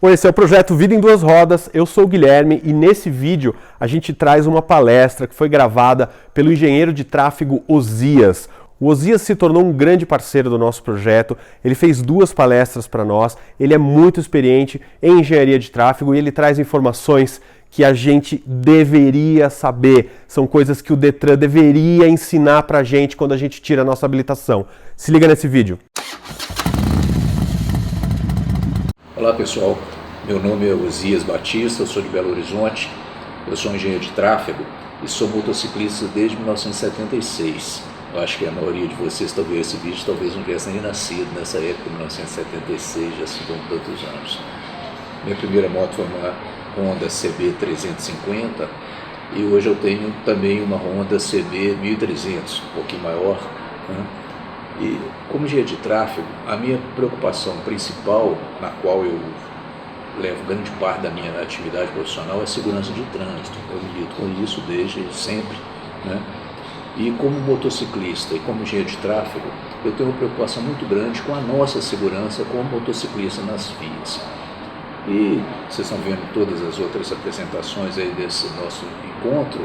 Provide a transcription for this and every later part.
Oi, esse é o projeto Vida em Duas Rodas, eu sou o Guilherme e nesse vídeo a gente traz uma palestra que foi gravada pelo engenheiro de tráfego Osias. O Osias se tornou um grande parceiro do nosso projeto, ele fez 2 palestras para nós, ele é muito experiente em engenharia de tráfego e ele traz informações que a gente deveria saber. São coisas que o Detran deveria ensinar para a gente quando a gente tira a nossa habilitação. Se liga nesse vídeo. Olá pessoal, meu nome é Osias Batista, eu sou de Belo Horizonte, eu sou engenheiro de tráfego e sou motociclista desde 1976. Eu acho que a maioria de vocês, talvez esse vídeo, talvez não tivesse nem nascido nessa época, 1976, já se vão tantos anos. Minha primeira moto foi uma Honda CB 350 e hoje eu tenho também uma Honda CB 1300, um pouquinho maior, né? E como engenheiro de tráfego, a minha preocupação principal, na qual eu levo grande parte da minha atividade profissional, é a segurança de trânsito. Eu lido com isso desde sempre, né? E como motociclista e como engenheiro de tráfego, eu tenho uma preocupação muito grande com a nossa segurança como motociclista nas vias. E vocês estão vendo todas as outras apresentações aí desse nosso encontro,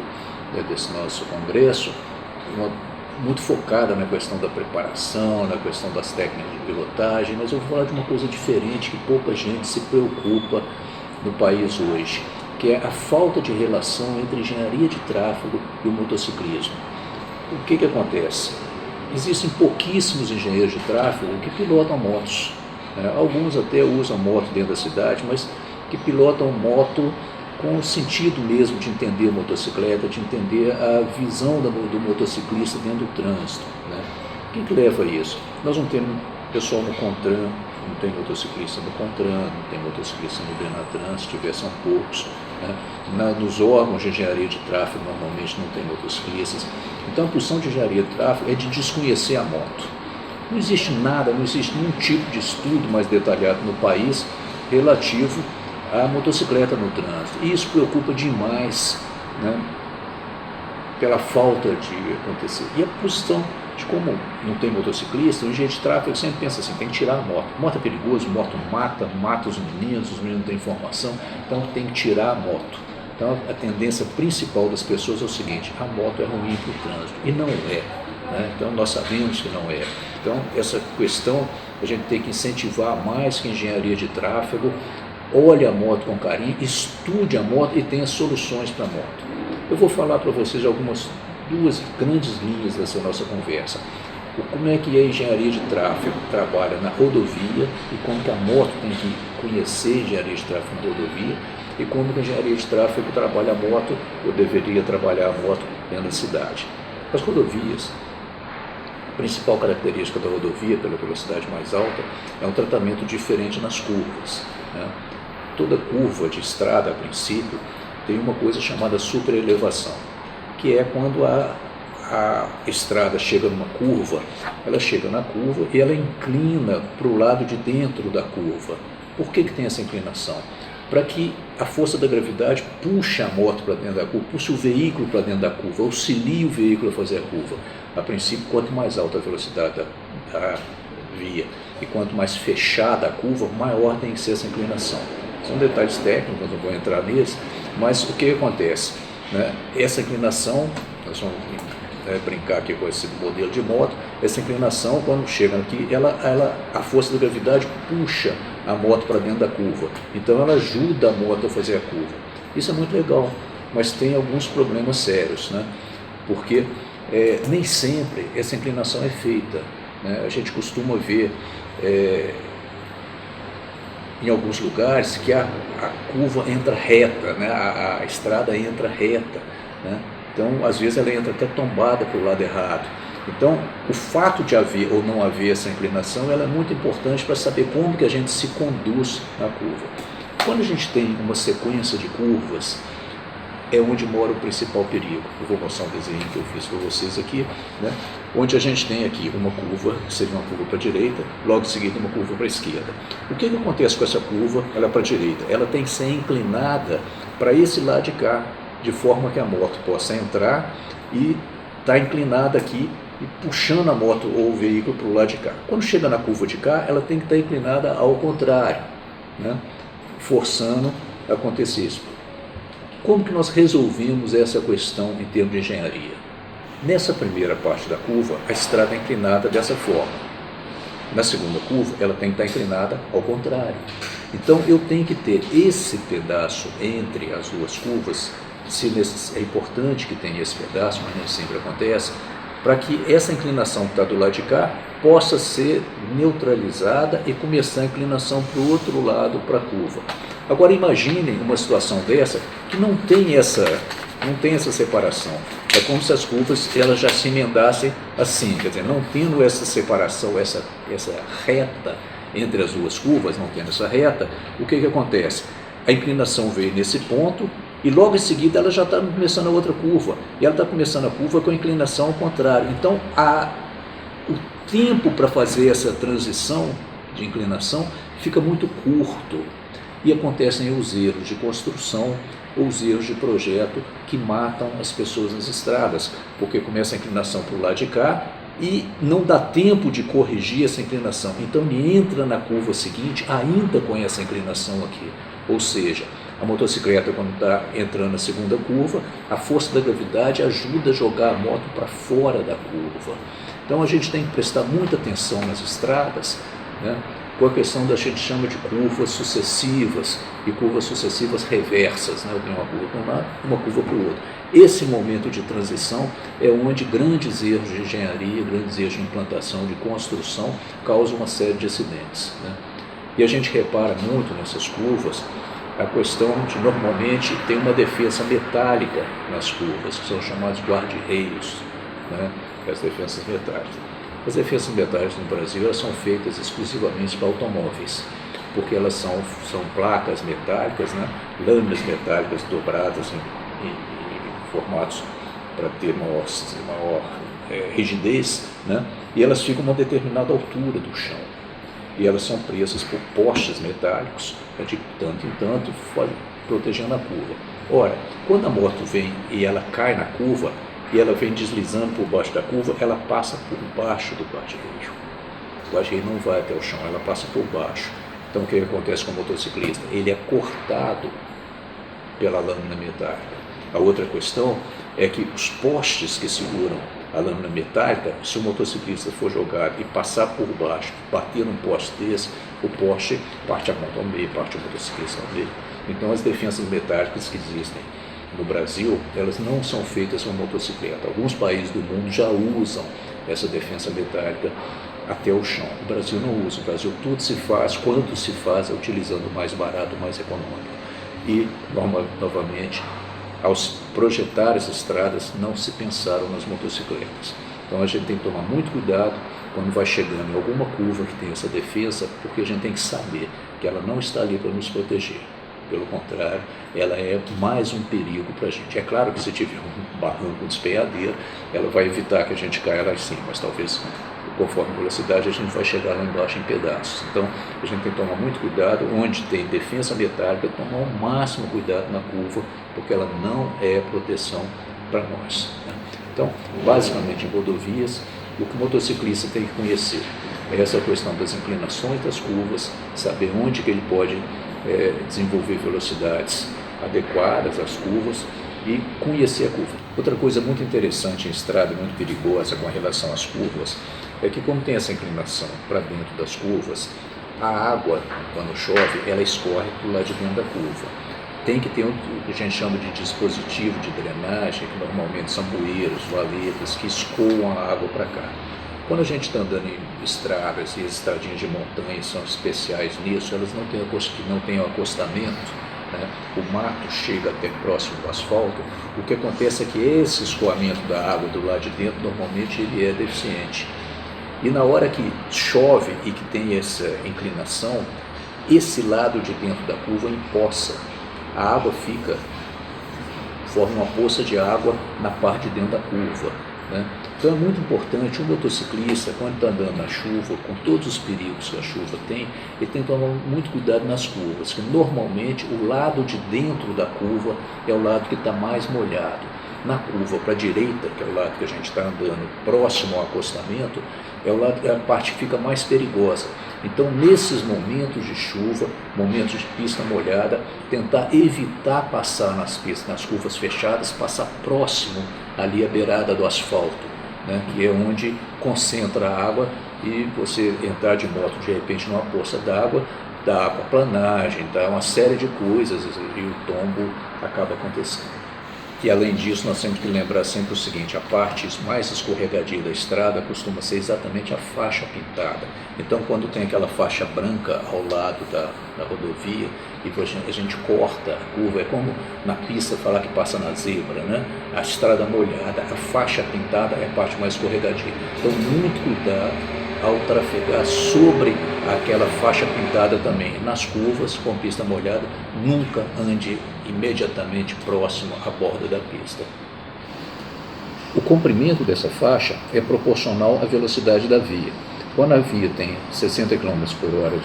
desse nosso congresso, muito focada na questão da preparação, na questão das técnicas de pilotagem, mas eu vou falar de uma coisa diferente que pouca gente se preocupa no país hoje, que é a falta de relação entre engenharia de tráfego e o motociclismo. O que acontece? Existem pouquíssimos engenheiros de tráfego que pilotam motos, né? Alguns até usam moto dentro da cidade, mas que pilotam moto com o sentido mesmo de entender a motocicleta, de entender a visão do motociclista dentro do trânsito, né? O que leva a isso? Nós não temos pessoal no CONTRAN, não tem motociclista no CONTRAN, não tem motociclista no DENATRAN, se tiver são poucos, né? Nos órgãos de engenharia de tráfego normalmente não tem motociclistas. Então a função de engenharia de tráfego é de desconhecer a moto. Não existe nada, não existe nenhum tipo de estudo mais detalhado no país relativo a motocicleta no trânsito. E isso preocupa demais, né, pela falta de acontecer. E a posição de como não tem motociclista, o engenheiro de tráfego sempre pensa assim, tem que tirar a moto. Moto é perigoso, moto mata os meninos não têm informação, então tem que tirar a moto. Então a tendência principal das pessoas é o seguinte, a moto é ruim para o trânsito, e não é, né? Então nós sabemos que não é. Então essa questão a gente tem que incentivar mais que a engenharia de tráfego. Olhe a moto com carinho, estude a moto e tenha soluções para a moto. Eu vou falar para vocês algumas 2 grandes linhas dessa nossa conversa. Como é que a engenharia de tráfego trabalha na rodovia e como que a moto tem que conhecer a engenharia de tráfego na rodovia e como que a engenharia de tráfego trabalha a moto ou deveria trabalhar a moto dentro da cidade. As rodovias, a principal característica da rodovia, pela velocidade mais alta, é um tratamento diferente nas curvas, né? Toda curva de estrada, a princípio, tem uma coisa chamada superelevação, que é quando a estrada chega numa curva, ela chega na curva e ela inclina para o lado de dentro da curva. Por que tem essa inclinação? Para que a força da gravidade puxe a moto para dentro da curva, puxe o veículo para dentro da curva, auxilie o veículo a fazer a curva. A princípio, quanto mais alta a velocidade da via e quanto mais fechada a curva, maior tem que ser essa inclinação. São detalhes técnicos, não vou entrar neles, mas o que acontece, né? Essa inclinação, nós vamos brincar aqui com esse modelo de moto, essa inclinação, quando chega aqui, a força da gravidade puxa a moto para dentro da curva, então ela ajuda a moto a fazer a curva. Isso é muito legal, mas tem alguns problemas sérios, né? Porque nem sempre essa inclinação é feita, né? A gente costuma ver em alguns lugares que a curva entra reta, né? A estrada entra reta, né? Então às vezes ela entra até tombada para o lado errado. Então o fato de haver ou não haver essa inclinação, ela é muito importante para saber como que a gente se conduz na curva. Quando a gente tem uma sequência de curvas, é onde mora o principal perigo. Eu vou mostrar um desenho que eu fiz para vocês aqui, né? Onde a gente tem aqui uma curva, que seria uma curva para a direita, logo em seguida uma curva para a esquerda. O que acontece com essa curva? Ela é para a direita. Ela tem que ser inclinada para esse lado de cá, de forma que a moto possa entrar e estar inclinada aqui e puxando a moto ou o veículo para o lado de cá. Quando chega na curva de cá, ela tem que estar inclinada ao contrário, né? forçando a acontecer isso. Como que nós resolvemos essa questão em termos de engenharia? Nessa primeira parte da curva, a estrada é inclinada dessa forma. Na segunda curva, ela tem que estar inclinada ao contrário. Então, eu tenho que ter esse pedaço entre as duas curvas, é importante que tenha esse pedaço, mas nem sempre acontece, para que essa inclinação que está do lado de cá possa ser neutralizada e começar a inclinação para o outro lado, para a curva. Agora imaginem uma situação dessa que não tem essa separação. É como se as curvas elas já se emendassem assim, quer dizer, não tendo essa separação, essa reta entre as duas curvas, não tendo essa reta, o que acontece? A inclinação veio nesse ponto e logo em seguida ela já está começando a outra curva. E ela está começando a curva com a inclinação ao contrário. Então o tempo para fazer essa transição de inclinação fica muito curto. E acontecem os erros de construção ou os erros de projeto que matam as pessoas nas estradas, porque começa a inclinação para o lado de cá e não dá tempo de corrigir essa inclinação. Então ele entra na curva seguinte ainda com essa inclinação aqui. Ou seja, a motocicleta, quando está entrando na segunda curva, a força da gravidade ajuda a jogar a moto para fora da curva. Então a gente tem que prestar muita atenção nas estradas, né? Com a questão da gente chama de curvas sucessivas e curvas sucessivas reversas, né? Eu tenho uma curva para um lado, uma curva para o outro. Esse momento de transição é onde grandes erros de engenharia, grandes erros de implantação, de construção, causam uma série de acidentes, né? E a gente repara muito nessas curvas a questão de normalmente tem uma defesa metálica nas curvas, que são chamados guarda-reios, né? As defensas metálicas. As defesas metálicas no Brasil elas são feitas exclusivamente para automóveis, porque elas são placas metálicas, né? Lâminas metálicas dobradas em formatos para ter maior rigidez, né? E elas ficam a uma determinada altura do chão. E elas são presas por postes metálicos, de tanto em tanto, protegendo a curva. Ora, quando a moto vem e ela cai na curva, e ela vem deslizando por baixo da curva, ela passa por baixo do guarda-reio. O guarda-reio não vai até o chão, ela passa por baixo. Então o que acontece com o motociclista? Ele é cortado pela lâmina metálica. A outra questão é que os postes que seguram a lâmina metálica, se o motociclista for jogado e passar por baixo, bater num poste desse, o poste parte a moto ao meio, parte o motociclista ao meio. Então as defensas metálicas que existem no Brasil, elas não são feitas com motocicleta. Alguns países do mundo já usam essa defensa metálica até o chão. O Brasil não usa. O Brasil tudo se faz, quando se faz, é utilizando o mais barato, o mais econômico. E, novamente, ao projetar as estradas, não se pensaram nas motocicletas. Então a gente tem que tomar muito cuidado quando vai chegando em alguma curva que tem essa defesa, porque a gente tem que saber que ela não está ali para nos proteger. Pelo contrário, ela é mais um perigo para a gente. É claro que se tiver um barranco, um despenhadeiro, ela vai evitar que a gente caia lá em cima, mas talvez, conforme a velocidade, a gente vai chegar lá embaixo em pedaços. Então, a gente tem que tomar muito cuidado, onde tem defesa metálica, tomar o máximo cuidado na curva, porque ela não é proteção para nós, né? Então, basicamente, em rodovias, o que o motociclista tem que conhecer é essa questão das inclinações das curvas, saber onde que ele pode desenvolver velocidades adequadas às curvas e conhecer a curva. Outra coisa muito interessante em estrada, muito perigosa com relação às curvas, é que como tem essa inclinação para dentro das curvas, a água, quando chove, ela escorre para lado de dentro da curva. Tem que ter o que a gente chama de dispositivo de drenagem, que normalmente são bueiros, valetas, que escoam a água para cá. Quando a gente está andando em estradas e as estradinhas de montanha são especiais nisso, elas não têm acostamento, né? O mato chega até próximo do asfalto. O que acontece é que esse escoamento da água do lado de dentro, normalmente ele é deficiente. E na hora que chove e que tem essa inclinação, esse lado de dentro da curva empoça. A água forma uma poça de água na parte de dentro da curva, né? Então é muito importante o motociclista, quando está andando na chuva, com todos os perigos que a chuva tem, ele tem que tomar muito cuidado nas curvas, que normalmente o lado de dentro da curva é o lado que está mais molhado. Na curva para a direita, que é o lado que a gente está andando próximo ao acostamento, é a parte que fica mais perigosa. Então, nesses momentos de chuva, momentos de pista molhada, tentar evitar passar nas pistas, nas curvas fechadas, passar próximo ali à beirada do asfalto, né, que é onde concentra a água, e você entrar de moto de repente numa poça d'água, dá aquaplanagem, dá uma série de coisas e o tombo acaba acontecendo. E além disso, nós temos que lembrar sempre o seguinte: a parte mais escorregadia da estrada costuma ser exatamente a faixa pintada. Então, quando tem aquela faixa branca ao lado da rodovia e a gente corta a curva, é como na pista falar que passa na zebra, né? A estrada molhada, a faixa pintada é a parte mais escorregadia. Então, muito cuidado ao trafegar sobre aquela faixa pintada também. Nas curvas, com pista molhada, nunca ande imediatamente próximo à borda da pista. O comprimento dessa faixa é proporcional à velocidade da via. Quando a via tem 60 km por hora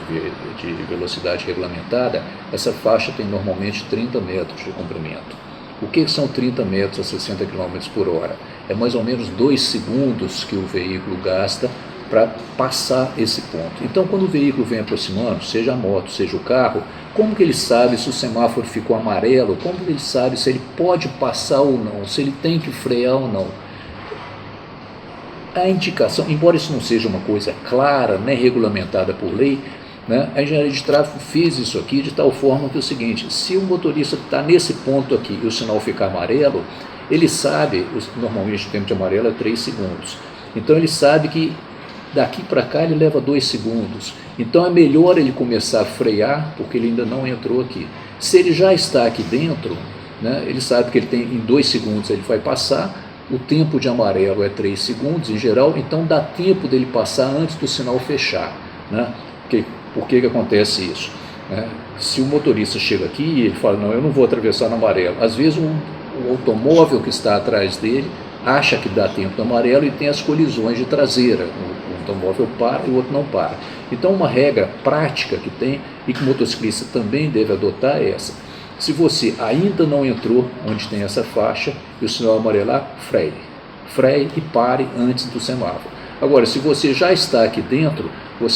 de velocidade regulamentada, essa faixa tem normalmente 30 metros de comprimento. O que são 30 metros a 60 km por hora? É mais ou menos 2 segundos que o veículo gasta para passar esse ponto. Então, quando o veículo vem aproximando, seja a moto, seja o carro, como que ele sabe se o semáforo ficou amarelo? Como que ele sabe se ele pode passar ou não? Se ele tem que frear ou não? A indicação, embora isso não seja uma coisa clara, nem regulamentada por lei, né, a engenharia de tráfego fez isso aqui de tal forma que é o seguinte: se o motorista está nesse ponto aqui e o sinal ficar amarelo, ele sabe, normalmente o tempo de amarelo é 3 segundos, então ele sabe que daqui para cá ele leva 2 segundos, então é melhor ele começar a frear, porque ele ainda não entrou aqui. Se ele já está aqui dentro, né, ele sabe que ele tem, em 2 segundos ele vai passar, o tempo de amarelo é 3 segundos em geral, então dá tempo dele passar antes do sinal fechar, né? Por que acontece isso? Se o motorista chega aqui e ele fala: não, eu não vou atravessar no amarelo, às vezes o automóvel que está atrás dele acha que dá tempo no amarelo e tem as colisões de traseira, o automóvel para e o outro não para. Então, uma regra prática que tem e que o motociclista também deve adotar é essa: se você ainda não entrou onde tem essa faixa e o sinal amarelar, freie e pare antes do semáforo. Agora, se você já está aqui dentro,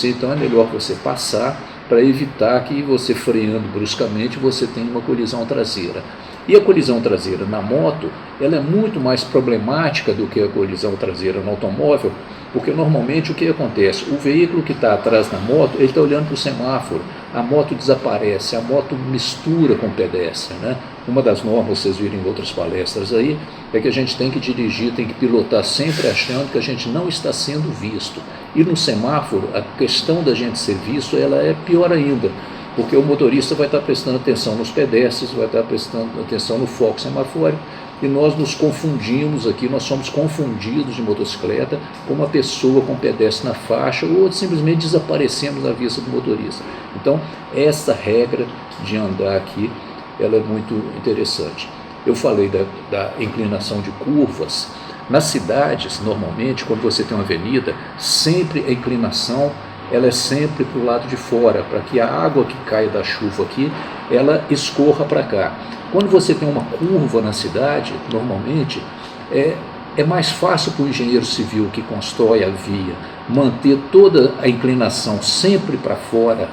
então é melhor você passar para evitar que você, freando bruscamente, você tenha uma colisão traseira. E a colisão traseira na moto, ela é muito mais problemática do que a colisão traseira no automóvel, porque normalmente o que acontece? O veículo que está atrás da moto, ele está olhando para o semáforo, a moto desaparece, a moto mistura com o pedestre, né? Uma das normas, vocês viram em outras palestras aí, é que a gente tem que dirigir, tem que pilotar sempre achando que a gente não está sendo visto. E no semáforo, a questão da gente ser visto, ela é pior ainda, porque o motorista vai estar prestando atenção nos pedestres, vai estar prestando atenção no foco semafórico, e nós nos confundimos aqui, nós somos confundidos de motocicleta com uma pessoa com pedestre na faixa, ou simplesmente desaparecemos da vista do motorista. Então, essa regra de andar aqui, ela é muito interessante. Eu falei da inclinação de curvas. Nas cidades, normalmente, quando você tem uma avenida, sempre a inclinação ela é sempre para o lado de fora, para que a água que cai da chuva aqui, ela escorra para cá. Quando você tem uma curva na cidade, normalmente, é mais fácil para o engenheiro civil que constrói a via manter toda a inclinação sempre para fora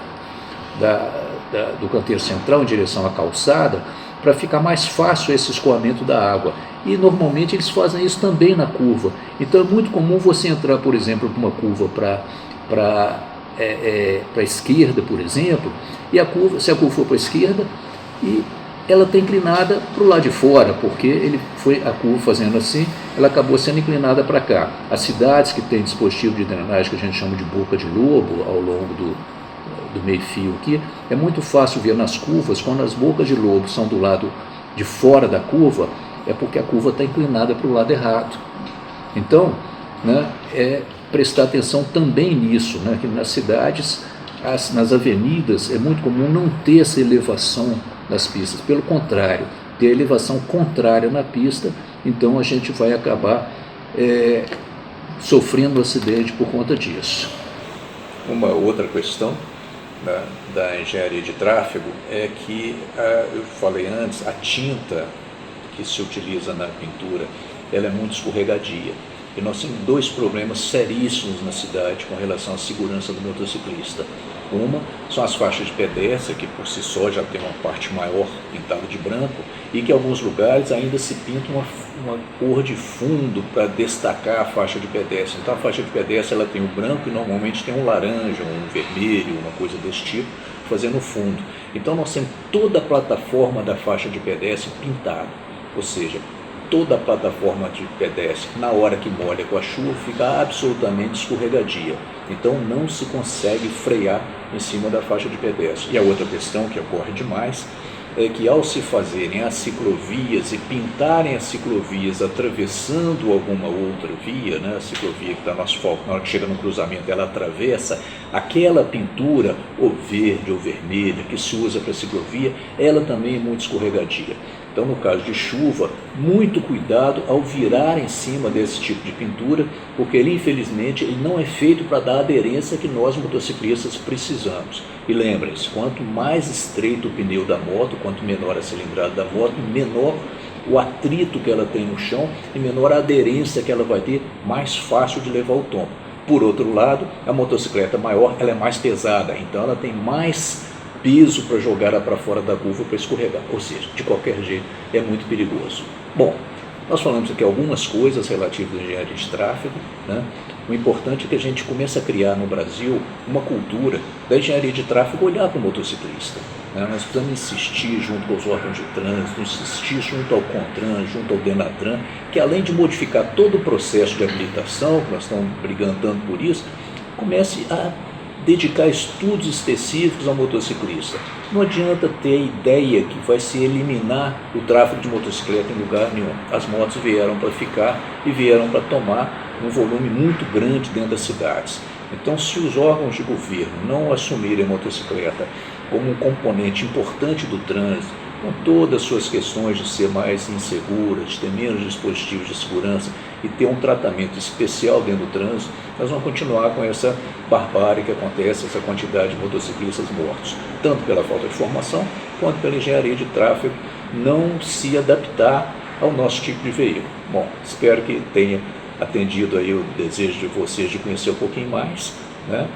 do canteiro central, em direção à calçada, para ficar mais fácil esse escoamento da água. E normalmente eles fazem isso também na curva. Então é muito comum você entrar, por exemplo, para uma curva para a esquerda, por exemplo, e se a curva for para a esquerda, e ela está inclinada para o lado de fora, porque a curva fazendo assim, ela acabou sendo inclinada para cá. As cidades que têm dispositivo de drenagem, que a gente chama de boca de lobo, ao longo do meio-fio aqui, é muito fácil ver nas curvas, quando as bocas de lobo são do lado de fora da curva, é porque a curva está inclinada para o lado errado. Então, prestar atenção também nisso, que nas cidades, nas avenidas, é muito comum não ter essa elevação nas pistas, pelo contrário, ter a elevação contrária na pista, então a gente vai acabar sofrendo acidente por conta disso. Uma outra questão da engenharia de tráfego é que, eu falei antes, a tinta que se utiliza na pintura, ela é muito escorregadia. E nós temos dois problemas seríssimos na cidade com relação à segurança do motociclista. Uma são as faixas de pedestre, que por si só já tem uma parte maior pintada de branco, e que em alguns lugares ainda se pinta uma cor de fundo para destacar a faixa de pedestre. Então a faixa de pedestre ela tem o branco e normalmente tem um laranja, um vermelho, uma coisa desse tipo, fazendo fundo. Então nós temos toda a plataforma da faixa de pedestre pintada, ou seja, toda a plataforma de pedestre, na hora que molha com a chuva, fica absolutamente escorregadia. Então não se consegue frear em cima da faixa de pedestre. E a outra questão que ocorre demais é que ao se fazerem as ciclovias e pintarem as ciclovias atravessando alguma outra via, né, a ciclovia que está no asfalto, na hora que chega no cruzamento ela atravessa, aquela pintura, ou verde ou vermelha, que se usa para a ciclovia, ela também é muito escorregadia. Então, no caso de chuva, muito cuidado ao virar em cima desse tipo de pintura, porque ele, infelizmente, ele não é feito para dar a aderência que nós motociclistas precisamos. E lembrem-se, quanto mais estreito o pneu da moto, quanto menor a cilindrada da moto, menor o atrito que ela tem no chão e menor a aderência que ela vai ter, mais fácil de levar o tombo. Por outro lado, a motocicleta maior, ela é mais pesada, então ela tem mais peso para jogar ela para fora da curva para escorregar, ou seja, de qualquer jeito é muito perigoso. Bom, nós falamos aqui algumas coisas relativas à engenharia de tráfego, né? O importante é que a gente comece a criar no Brasil uma cultura da engenharia de tráfego olhar para o motociclista, né? Nós precisamos insistir junto com os órgãos de trânsito, insistir junto ao CONTRAN, junto ao DENATRAN, que além de modificar todo o processo de habilitação, que nós estamos brigando tanto por isso, comece a dedicar estudos específicos ao motociclista. Não adianta ter a ideia que vai se eliminar o tráfego de motocicleta em lugar nenhum. As motos vieram para ficar e vieram para tomar um volume muito grande dentro das cidades. Então, se os órgãos de governo não assumirem a motocicleta como um componente importante do trânsito, com todas as suas questões de ser mais insegura, de ter menos dispositivos de segurança e ter um tratamento especial dentro do trânsito, nós vamos continuar com essa barbárie que acontece, essa quantidade de motociclistas mortos, tanto pela falta de formação, quanto pela engenharia de tráfego não se adaptar ao nosso tipo de veículo. Bom, espero que tenha atendido aí o desejo de vocês de conhecer um pouquinho mais, né?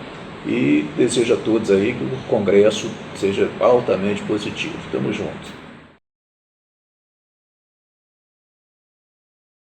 E desejo a todos aí que o congresso seja altamente positivo. Tamo junto.